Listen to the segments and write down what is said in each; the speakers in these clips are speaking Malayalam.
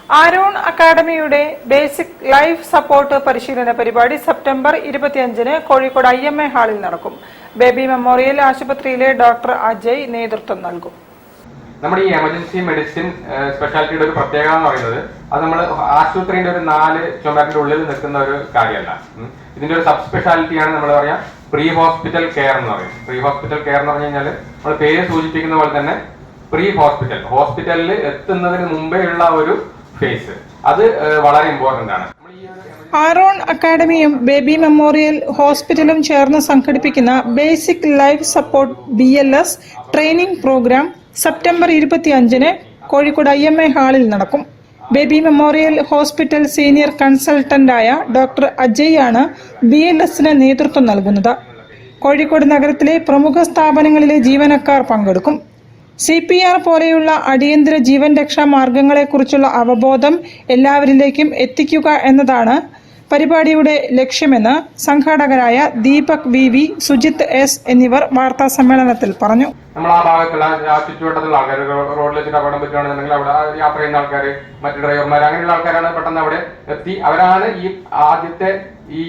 ആരോൺ അക്കാദമിയുടെ ബേസിക് ലൈഫ് സപ്പോർട്ട് പരിശീലന പരിപാടി സെപ്റ്റംബർ 25-ന് കോഴിക്കോട് IMA ഹാളിൽ നടക്കും. ബേബി മെമ്മോറിയൽ ആശുപത്രിയിലെ ഡോക്ടർ അജയ് നേതൃത്വം നൽകും. നമ്മുടെ ഈ എമർജൻസി മെഡിസിൻ സ്പെഷ്യാലിറ്റിയുടെ ഒരു പ്രത്യേകത എന്ന് പറയുന്നത് അത് നമ്മൾ ആശുപത്രിയുടെ ഒരു 4 ചുമരിന്റെ ഉള്ളിൽ നിൽക്കുന്ന ഒരു കാര്യമല്ല. ഇതിന്റെ ഒരു സബ് സ്പെഷ്യാലിറ്റിയാണ് നമ്മൾ പറയാം പ്രീ ഹോസ്പിറ്റൽ കെയർ എന്ന് പറയും. പ്രീ ഹോസ്പിറ്റൽ കെയർ എന്ന് പറഞ്ഞു കഴിഞ്ഞാൽ നമ്മൾ പേര് സൂചിപ്പിക്കുന്ന പോലെ തന്നെ പ്രീ ഹോസ്പിറ്റലിൽ എത്തുന്നതിന് മുമ്പേ ഉള്ള ഒരു ഫേസ്, അത് വളരെ ഇമ്പോർട്ടന്റ് ആണ്. ആരോൺ അക്കാദമിയും ബേബി മെമ്മോറിയൽ ഹോസ്പിറ്റലും ചേർന്ന് സംഘടിപ്പിക്കുന്ന basic life support BLS training programme September 25-ന് കോഴിക്കോട് IMA ഹാളിൽ നടക്കും. ബേബി മെമ്മോറിയൽ ഹോസ്പിറ്റൽ സീനിയർ കൺസൾട്ടന്റായ ഡോക്ടർ അജയ് ആണ് BLSന് നേതൃത്വം നൽകുന്നത്. കോഴിക്കോട് നഗരത്തിലെ പ്രമുഖ സ്ഥാപനങ്ങളിലെ ജീവനക്കാർ പങ്കെടുക്കും. CPR പോലെയുള്ള അടിയന്തര ജീവൻ രക്ഷാ മാർഗങ്ങളെക്കുറിച്ചുള്ള അവബോധം എല്ലാവരിലേക്കും എത്തിക്കുക എന്നതാണ് പരിപാടിയുടെ ലക്ഷ്യമെന്ന് സംഘാടകരായ ദീപക് VV, സുജിത് S എന്നിവർ വാർത്താ സമ്മേളനത്തിൽ പറഞ്ഞു. നമ്മൾ ആ ഭാഗത്തുള്ള ചുറ്റുവട്ടത്തുള്ള ആൾക്കാർ, റോഡിൽ വെച്ചിട്ട് അപകടം പറ്റുകയാണെന്നുണ്ടെങ്കിൽ അവിടെ യാത്ര ചെയ്യുന്ന ആൾക്കാർ, മറ്റു ഡ്രൈവർമാർ, അങ്ങനെയുള്ള ആൾക്കാരാണ് പെട്ടെന്ന് അവിടെ എത്തി അവരാണ് ഈ ആദ്യത്തെ ഈ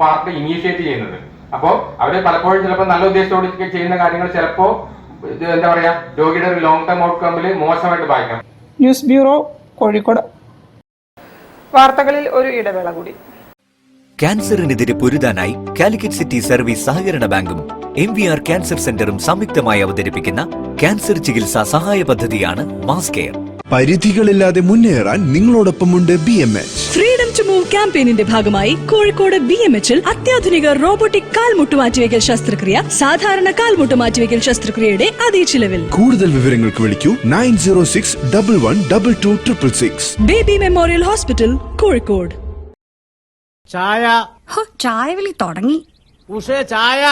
പാർട്ട് ഇനീഷ്യേറ്റ് ചെയ്യുന്നത്. അപ്പോൾ അവര് പലപ്പോഴും ചിലപ്പോൾ നല്ല ഉദ്ദേശത്തോടെ ചെയ്യുന്ന കാര്യങ്ങൾ ചിലപ്പോ എന്താ പറയാ രോഗിയുടെ ഒരു ലോങ് ടേം ഔട്ട്കമ്മില് മോശമായിട്ട് ബാധിക്കാം. News bureau, Kozhikode. വാർത്തകളിൽ ഒരു ഇടവേള കൂടി. ക്യാൻസറിനെതിരെ പൊരുതാനായി കാലിക്കറ്റ് സിറ്റി സർവീസ് സഹകരണ ബാങ്കും MVR ക്യാൻസർ സെന്ററും സംയുക്തമായി അവതരിപ്പിക്കുന്ന ക്യാൻസർ ചികിത്സാ സഹായ പദ്ധതിയാണ് മാസ് കെയർ. പരിധികളില്ലാതെ മുന്നേറാൻ നിങ്ങളോടൊപ്പമുണ്ട് BMH. ഫ്രീഡം ടു മൂവ് ക്യാമ്പയിനിന്റെ ഭാഗമായി കോഴിക്കോട് BMHൽ അത്യാധുനിക റോബോട്ടിക് കാൽമുട്ട് മാറ്റിവെക്കൽ ശസ്ത്രക്രിയ സാധാരണ കാൽമുട്ട് മാറ്റിവെക്കൽ ശസ്ത്രക്രിയയുടെ അതേ ചിലവിൽ. കൂടുതൽ വിവരങ്ങൾക്ക് വിളിക്കൂ 9061112266. Baby memorial hospital, Kozhikode. ചായ ചായ വിളി തുടങ്ങി. ചായ.